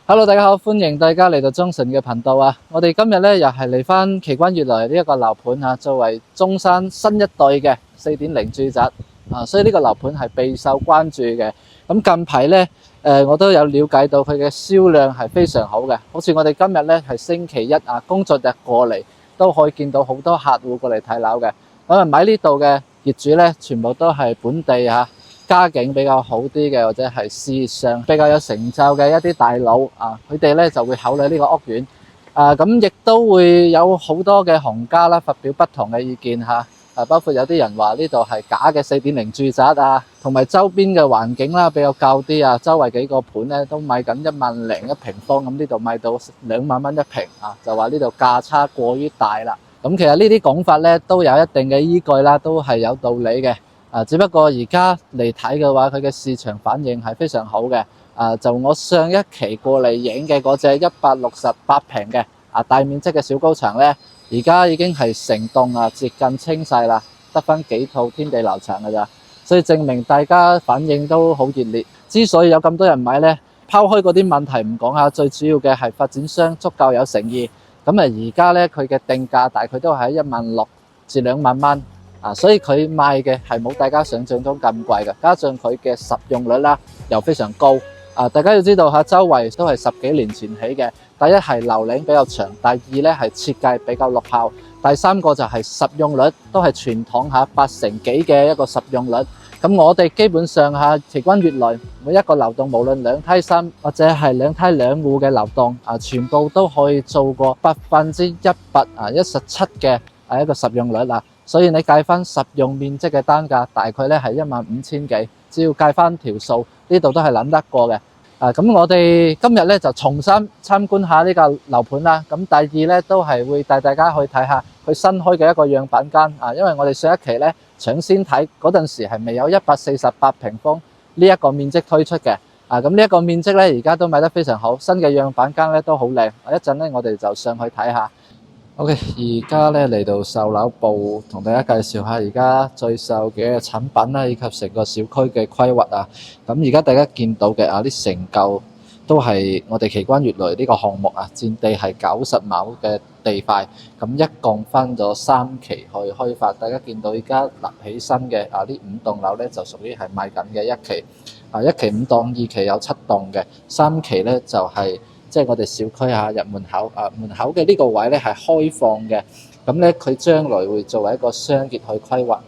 Hello，大家好，歡迎大家嚟到中信嘅頻道啊！我哋今日咧又係嚟翻奇觀悅來呢一個樓盤啊，作為中山新一代嘅4.0住宅啊，所以呢個樓盤係備受關注嘅。咁近排咧，我都有了解到佢嘅銷量係非常好嘅，好似我哋今日咧係星期一啊，工作日過嚟都可以見到好多客戶過嚟睇樓嘅。咁啊，買呢度嘅業主咧，全部都係本地啊。家境比較好啲嘅，或者係事業上比較有成就嘅一啲大佬啊，佢哋咧就會考慮呢個屋苑啊，咁亦都會有好多嘅行家啦發表不同嘅意見嚇啊，包括有啲人話呢度係假嘅4.0住宅啊，同埋周邊嘅環境啦比較舊啲啊，周圍幾個盤咧都賣緊1.0萬一平方，咁呢度賣到2萬蚊一平啊，就話呢度價差過於大啦。咁其實呢啲講法咧都有一定嘅依據啦，都係有道理嘅。只不過而家嚟睇嘅話，佢嘅市場反應係非常好嘅。就我上一期過嚟影嘅嗰隻168平嘅大面積嘅小高層咧，而家已經係成棟接近清晒啦，得返幾套天地樓層㗎咋，所以證明大家反應都好熱烈。之所以有咁多人買咧，拋開嗰啲問題唔講下，最主要嘅係發展商足夠有誠意。咁而家咧佢嘅定價大概都係16000至2萬蚊。所以佢賣嘅係冇大家想象中咁貴嘅，加上佢嘅實用率啦又非常高。大家要知道下周圍都係10幾年前起嘅。第一係樓齡比較長，第二咧係設計比較落後，第三個就係實用率都係傳統8成幾嘅一個實用率。咁我哋基本上奇觀悅來每一個樓棟，無論2梯3或者係2梯2戶嘅樓棟全部都可以做過117%嘅一個實用率啦。所以你計翻實用面積嘅單價，大概咧係15000幾，只要計翻條數，呢度都係諗得過嘅。咁我哋今日咧就重新參觀下呢個樓盤啦。咁第二咧都係會帶大家去睇下佢新開嘅一個樣板間因為我哋上一期咧搶先睇嗰陣時係未有148平方呢一個面積推出嘅。咁呢一個面積咧而家都賣得非常好，新嘅樣板間咧都好靚。一陣咧我哋就上去睇下。OK， 而家咧嚟到售樓部，同大家介紹下而家最售嘅產品啦，以及成個小區嘅規劃啊。咁而家大家見到嘅啲成舊都係我哋奇觀悅來呢個項目佔地係90畝嘅地塊，咁一共分咗3期去開發。大家見到而家立起身嘅呢5棟樓咧，就屬於係賣緊嘅一期。1期5棟，2期有7棟嘅，3期咧就係即係我哋小區入門口門口嘅呢個位咧係開放嘅，咁咧佢將來會作為一個雙傑去規劃。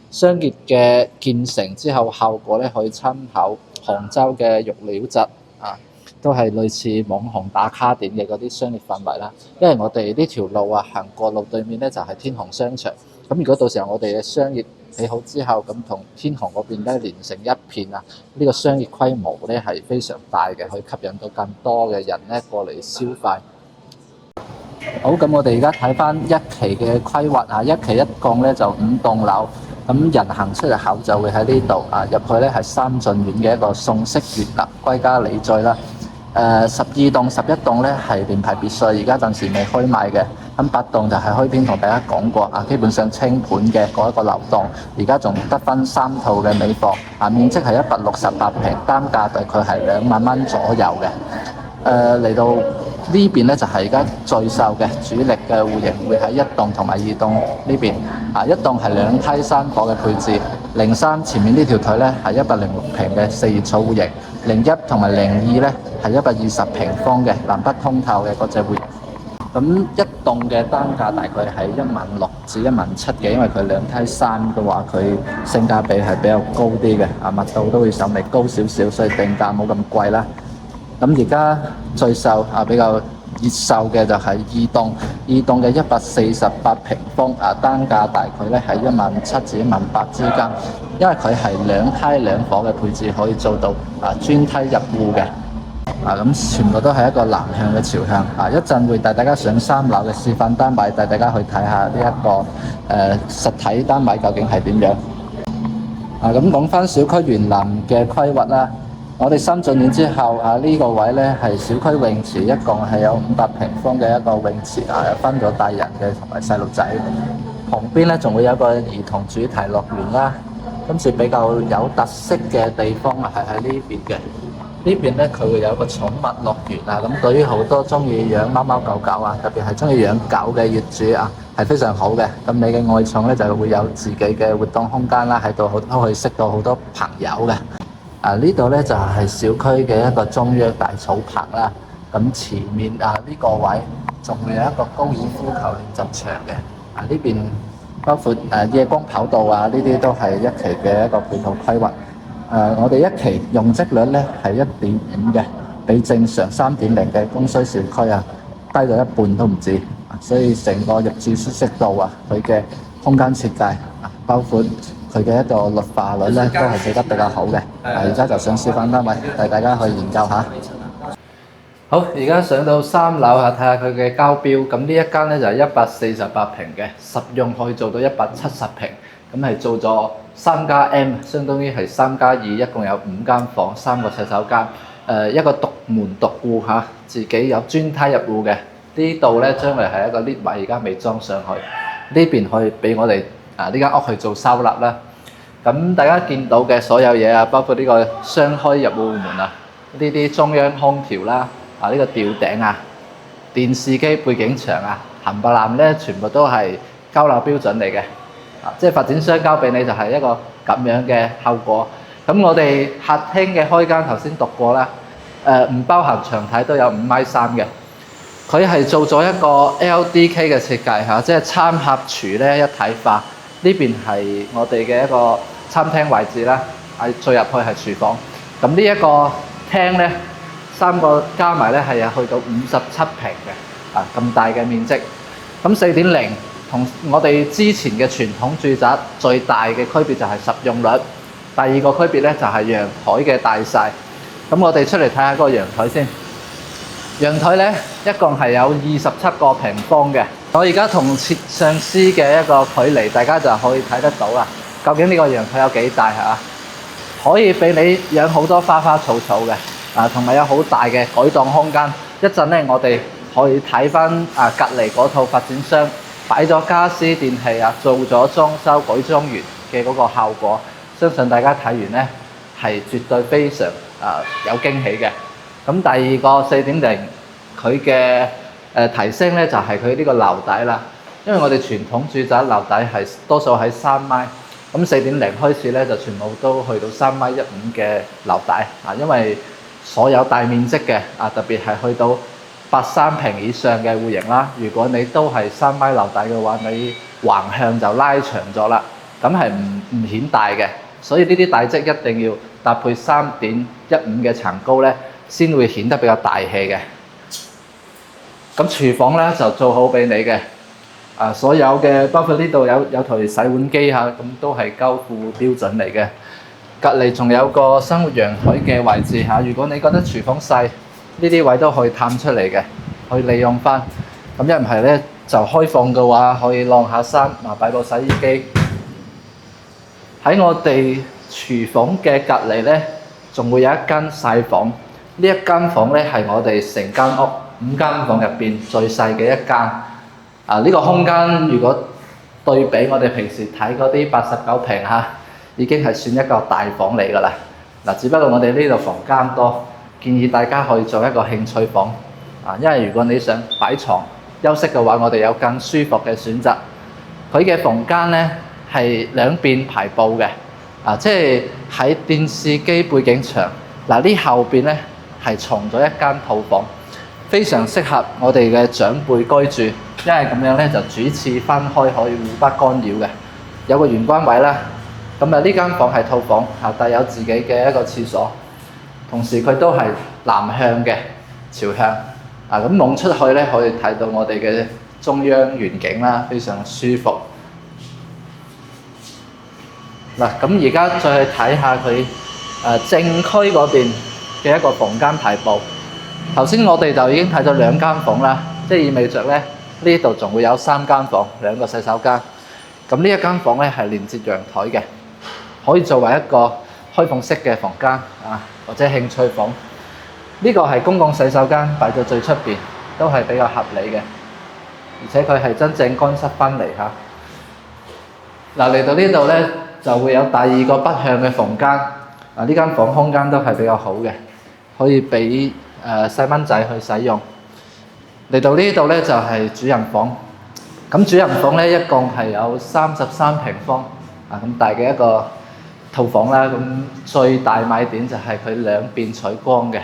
雙傑嘅建成之後效果咧可以參考杭州嘅玉料澤都係類似網紅打卡點嘅嗰啲商業範圍啦。因為我哋呢條路行過路對面咧就係天虹商場，咁如果到時候我哋嘅商業起好之後，咁同天虹嗰邊咧連成一片呢個商業規模咧係非常大嘅，可以吸引到更多嘅人咧過嚟消費。好，咁我哋而家睇翻1期嘅規劃1期一共咧就5棟樓，咁人行出入口就會喺呢度入去咧係三進院嘅一個宋式粵立歸家理聚啦。12棟11棟咧係聯排別墅，而家暫時未開賣嘅。咁8棟就係開篇同大家講過基本上清盤嘅嗰一個樓棟，而家仲得翻3套嘅尾房面積係168平，單價大概係2萬蚊左右嘅。嚟到呢邊咧就係而家最售嘅主力嘅戶型，會喺1棟同埋2棟呢邊1棟係2梯3伙嘅配置，03前面呢條腿咧係106平嘅4葉草戶型，01同埋02咧係120平方嘅南北通透嘅嗰隻戶型。咁1棟嘅單價大概係16000至17000嘅，因為佢2梯3嘅話，佢性價比係比較高啲嘅密度都會稍微高少少，所以定價冇咁貴啦。咁而家最售比較熱售嘅就係2棟嘅148平方單價大概咧係17000至18000之間，因為佢係2梯2伙嘅配置，可以做到專梯入戶嘅。咁全部都係一個南向嘅朝向一陣會帶大家上3樓嘅示範單位，帶大家去睇下呢一個實體單位究竟係點樣。咁講翻小區園林嘅規劃啦，我哋3進院之後呢個位咧係小區泳池，一共係有500平方嘅一個泳池分咗大人嘅同埋細路仔。旁邊咧仲會有一個兒童主題樂園啦。今次比較有特色嘅地方係喺呢邊嘅。呢邊咧佢會有個寵物樂園啊，咁對於好多中意養貓貓狗狗啊，特別係中意養狗嘅業主啊，係非常好嘅。咁你嘅愛寵咧就會有自己嘅活動空間啦，喺度都可以識到好多朋友嘅。呢度咧就係小區嘅一個中央大草棚啦。咁前面呢個位仲會有一個高爾夫球練習場嘅。呢邊包括夜光跑道呢啲都係一期嘅一個配套規劃。我哋一期用積率咧係1.5嘅，比正常3.0嘅供需小區低咗一半都唔止。所以成個入住舒適度佢嘅空間設計包括佢嘅一個綠化率咧都係做得比較好嘅。而家就上示範單位，大家去研究下。好，而家上到3樓睇下佢嘅交標。咁呢一間咧就係148平嘅，實用可以做到170平。咁係做咗3+M，相當於係3+2，一共有5間房，3個洗手間，一個獨門獨戶自己有專梯入戶嘅。呢度咧將來係一個 lift 位，而家未裝上去。呢邊可以俾我哋呢間屋去做收納啦。咁大家見到嘅所有嘢包括呢個雙開入戶門呢啲中央空調啦，呢個吊頂電視機背景牆冚唪唥咧全部都係交樓標準嚟嘅。即係發展商交俾你就係一個咁樣嘅後果。咁我哋客廳嘅開間頭先讀過啦，唔包含長體都有5.3米嘅。佢係做咗一個 LDK 嘅設計即係餐盒廚咧一體化。呢邊係我哋嘅一個餐廳位置啦，再入去係廚房。咁呢一個廳咧3個加埋咧係有去到57平嘅，咁大嘅面積。咁4.0同我哋之前嘅傳統住宅最大嘅區別就係實用率。第二個區別咧就係陽台嘅大細。咁我哋出嚟睇下嗰個陽台先。陽台咧一共係有27個平方嘅。我而家同攝像師嘅一個距離，大家就可以睇得到究竟呢個陽台有幾大可以俾你養好多花花草草嘅，同埋有好大嘅改檔空間。一陣咧我哋可以睇翻隔離嗰套發展商擺咗家私電器做咗裝修改裝完嘅嗰個效果，相信大家睇完咧係絕對非常有驚喜嘅。咁第二個4.0，佢嘅提升咧就係佢呢個樓底啦。因為我哋傳統住宅樓底係多數喺3米，咁4.0開始咧就全部都去到3.15米嘅樓底因為所有大面積嘅特別係去到83平以上嘅戶型啦，如果你都係3米樓底嘅話，你橫向就拉長咗啦，咁係唔顯大嘅。所以呢啲底積一定要搭配3.15嘅層高咧，先會顯得比較大氣嘅。咁廚房咧就做好俾你嘅，所有嘅包括呢度有台洗碗機咁都係交付標準嚟嘅。隔離仲有個生活陽台嘅位置如果你覺得廚房細，呢啲位都可以探出嚟嘅，可以利用翻。咁一唔係咧就開放嘅話，可以晾下衫，擺部洗衣機。喺我哋廚房嘅隔離咧，仲會有一間細房。呢一間房咧係我哋成間屋5間房入邊最細嘅一間。呢個空間如果對比我哋平時睇嗰啲89平已經係算一個大房嚟㗎啦。只不過我哋呢度房間多，建議大家可以做一個興趣房。因為如果你想擺床休息嘅話，我哋有更舒服嘅選擇。佢嘅房間咧係兩邊排布嘅，即係喺電視機背景牆呢後邊咧係藏咗一間套房，非常適合我哋嘅長輩居住，因為咁樣咧就主次分開，可以互不干擾嘅。有個玄關位啦，咁呢間房係套房，帶有自己嘅一個廁所，同時佢都係南向嘅朝向，咁望出去咧可以睇到我哋嘅中央遠景啦，非常舒服。咁而家再去睇下佢正區嗰邊嘅一個房間排布。頭先我哋就已經睇咗2間房啦，即係意味着咧呢度仲會有3間房，2個洗手間。咁呢一間房咧係連接陽台嘅，可以作為一個開放式嘅房間或者興趣房。呢個係公共洗手間，擺到最出邊都係比較合理嘅，而且佢係真正乾濕分離嚟到呢度咧就會有第二個北向嘅房間。呢間房空間都係比較好嘅，可以俾細蚊仔去使用。嚟到呢度咧就係主人房。咁主人房咧一共係有33平方咁大嘅一個套房啦。咁最大賣點就係佢兩邊採光嘅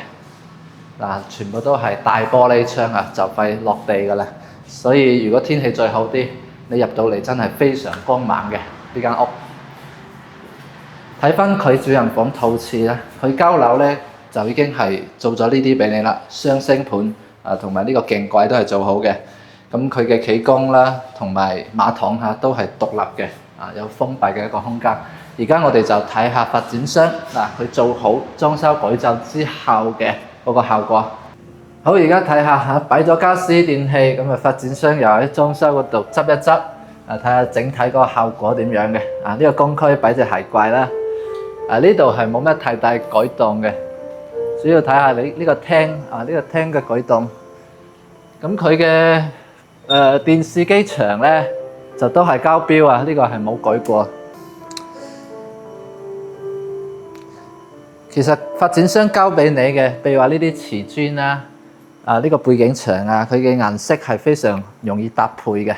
全部都係大玻璃窗就快落地噶啦。所以如果天氣再好啲，你入到嚟真係非常光猛嘅呢間屋。睇翻佢主人房套廁咧，佢交樓咧就已經係做咗呢啲俾你啦，雙星盤同埋呢個鏡櫃都係做好嘅。咁佢嘅企缸啦，同埋馬桶都係獨立嘅有封閉嘅一個空間。而家我哋就睇下發展商佢做好裝修改造之後嘅嗰個效果。好，而家睇下擺咗家私電器，咁發展商又喺裝修嗰度執一執睇下整體嗰個效果點樣嘅。呢個公區擺隻鞋櫃啦。呢度係冇乜太大改動嘅，主要睇下你呢個廳呢個廳嘅改動。咁佢嘅電視機牆咧就都係交標呢個係冇改過。其實發展商交俾你嘅，譬如話呢啲瓷磚啦呢個背景牆佢嘅顏色係非常容易搭配嘅。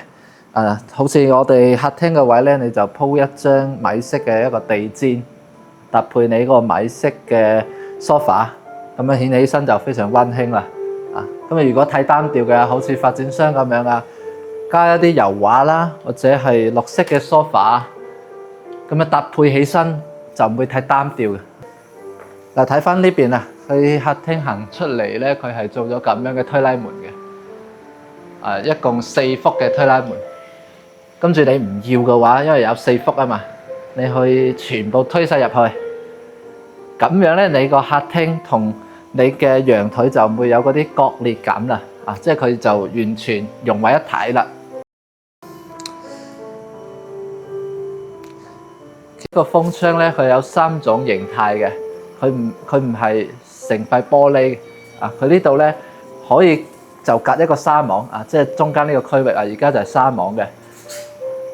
好似我哋客廳嘅位咧，你就鋪一張米色嘅一個地氈，搭配你嗰個米色嘅 sofa， 咁樣顯起身就非常溫馨啦。咁如果太單調嘅，好似發展商咁樣加一啲油畫啦，或者係綠色嘅 sofa， 咁樣搭配起身就唔會太單調嘅。嗱，睇翻呢邊佢客廳行出嚟咧，佢係做咗咁樣嘅推拉門嘅，一共4幅嘅推拉門。跟住你唔要嘅話，因為有4幅嘛，你可以全部推晒入去。咁樣咧，你個客廳同你嘅陽台就唔會有嗰啲割裂感啦。即係佢就完全融為一體啦。呢個風窗咧，佢有3種形態嘅。佢唔係成塊玻璃佢呢度咧可以就隔一個紗網即係中間呢個區域而家就係紗網嘅，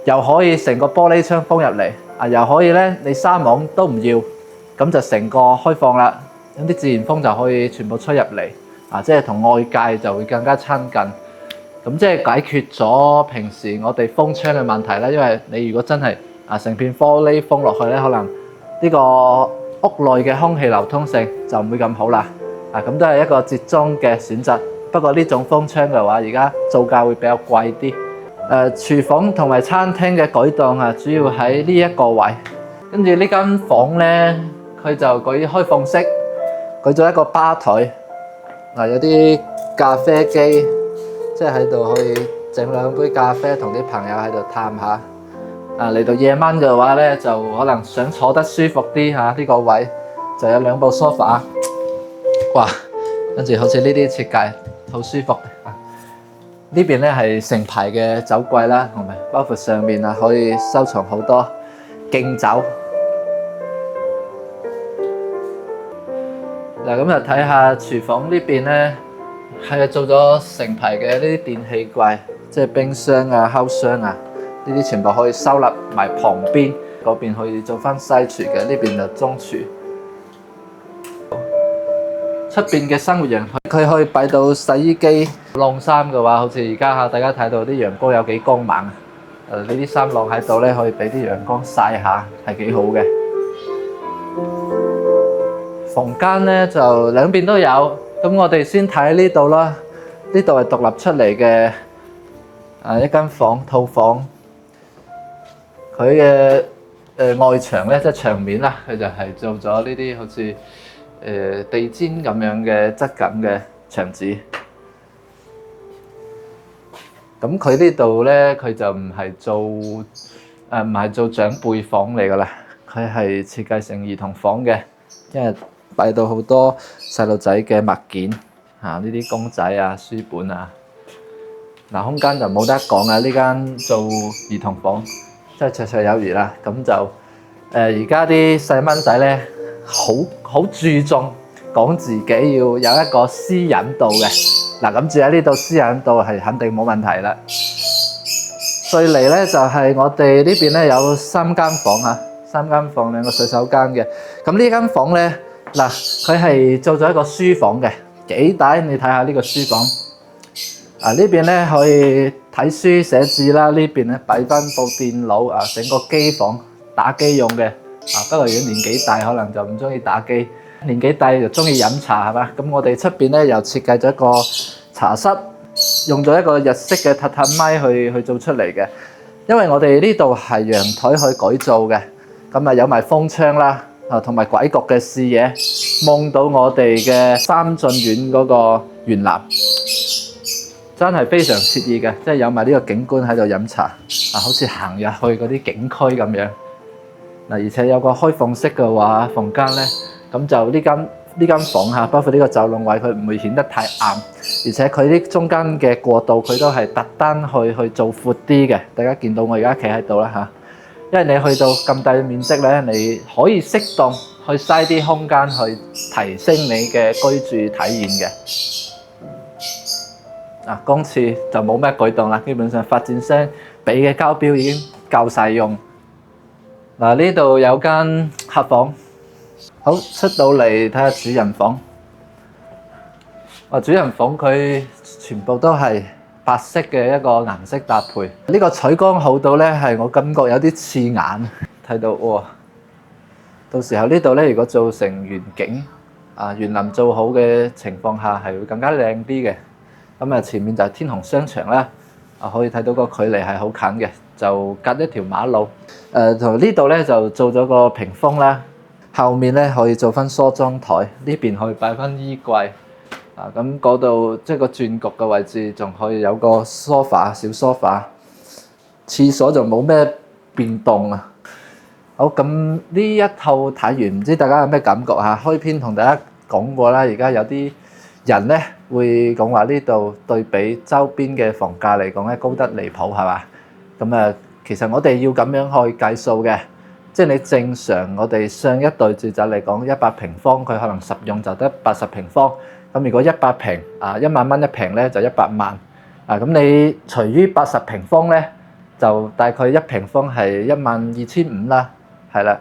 又可以成個玻璃窗封入嚟又可以咧你紗網都唔要，咁就成個開放啦，咁啲自然風就可以全部吹入嚟即係同外界就會更加親近。咁即係解決咗平時我哋封窗嘅問題啦。因為你如果真係成片玻璃封落去咧，可能呢個屋內嘅空氣流通性就唔會咁好啦。咁都係一個折中嘅選擇。不過呢種風窗嘅話，而家造價會比較貴啲。廚房同埋餐廳嘅改動主要喺呢一個位。跟住呢間房咧，佢就改開放式，改咗一個吧台。有啲咖啡機，即係喺度可以整2杯咖啡，同啲朋友喺度談下。嚟到夜晚嘅話咧，就可能想坐得舒服啲呢個位就有2部 sofa。哇！跟住好似呢啲設計好舒服。呢邊咧係成排嘅酒櫃啦，同埋包括上面可以收藏好多敬酒。嗱，咁就睇下廚房呢邊咧，係做咗成排嘅呢啲電器櫃，即係冰箱烤箱呢啲全部可以收納埋旁邊，嗰邊可以做翻西廚嘅，呢邊就中廚。出邊嘅生活陽台，佢可以擺到洗衣機、晾衫嘅話，好似而家大家睇到啲陽光有幾光猛呢啲衫晾喺度咧，可以俾啲陽光曬下，係幾好嘅。房間咧就兩邊都有，咁我哋先睇呢度啦。呢度係獨立出嚟嘅一間房套房，佢嘅外牆咧即係牆面啦，佢就係做咗呢啲好似地氈咁樣嘅質感嘅牆紙。咁佢呢度咧，佢就唔係做長輩房嚟噶啦，佢係設計成兒童房嘅，因為擺到好多細路仔嘅物件呢啲公仔書本嗱，空間就冇得講呢間做兒童房真係綽綽有餘啦。咁就而家啲細蚊仔咧，好注重講自己要有一個私隱度嘅。嗱，咁住喺呢度私隱度係肯定冇問題啦。再嚟咧就係我哋呢邊咧有3間房3間房2個洗手間嘅。咁呢間房咧嗱，佢係做咗一個書房嘅，幾大？你睇下呢個書房。呢邊咧可以睇書寫字啦，呢邊咧擺翻部電腦啊，整個機房打機用嘅。不過如果年紀大，可能就唔中意打機；年紀大就中意飲茶係嘛。咁我哋出邊咧又設計咗一個茶室，用咗一個日式嘅榻榻米去做出嚟嘅。因為我哋呢度係陽台去改造嘅，咁啊有埋風窗啦，同埋拐角嘅視野，望到我哋嘅三駿院嗰個園林。真係非常愜意嘅，即係有埋呢個景觀喺度飲茶，好似行入去嗰啲景區咁樣。而且有個開放式嘅話房間咧，咁就呢間房嚇，包括呢個走廊位，佢唔會顯得太暗，而且佢啲中間嘅過渡佢都係特登去做闊啲嘅。大家見到我而家企喺度啦嚇，因為你去到咁大嘅面積咧，你可以適當去嘥啲空間去提升你嘅居住體驗嘅。公廁就冇咩改動啦，基本上發展商俾嘅交標已經夠晒用。呢度有間客房，好，出到嚟睇下主人房。主人房佢全部都係白色嘅一個顏色搭配，呢個採光好到咧係我感覺有啲刺眼，睇到哇！到時候呢度咧如果做成園景，園林做好嘅情況下係會更加靚啲嘅。咁前面就係天虹商場啦，可以睇到個距離係好近嘅，就隔一條馬路。同呢度咧就做咗個屏風啦，後面咧可以做翻梳妝台，呢邊可以擺翻衣櫃。咁嗰度即係個轉角嘅位置，仲可以有個梳化，小梳化。廁所就冇咩變動啊。好，咁呢一套睇完，唔知大家有咩感覺嚇？開篇同大家講過啦，而家有啲人咧會講話呢度對比周邊嘅房價嚟講咧高得離譜係嘛？咁其實我哋要咁樣去計數嘅，即係你正常我哋上一代住宅嚟講100平方，佢可能實用就得80平方。咁如果100平1萬蚊一平咧就100萬。咁你除於80平方咧，就大概1平方係12500啦，係啦。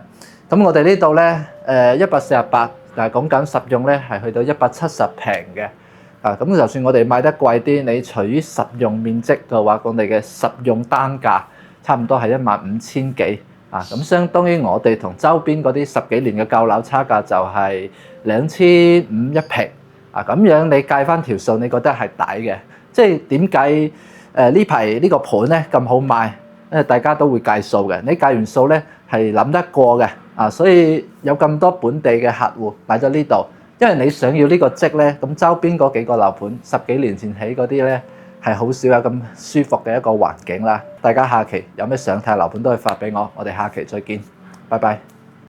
咁我哋呢度咧148。但係講緊實用咧，係去到170平嘅。咁就算我哋賣得貴啲，你除於實用面積嘅話，我哋嘅實用單價差唔多係15000幾。咁相當於我哋同周邊嗰啲10幾年嘅舊樓差價就係2500一平。咁樣你計翻條數，你覺得係抵嘅？即係點解呢排呢個盤咧咁好賣？因為大家都會計數嘅，你計完數咧係諗得過嘅。所以有咁多本地嘅客戶買咗呢度，因為你想要呢個積咧，咁周邊嗰幾個樓盤10幾年前起嗰啲咧係好少有咁舒服嘅一個環境啦。大家下期有咩想睇樓盤都可以發俾我，我哋下期再見，拜拜。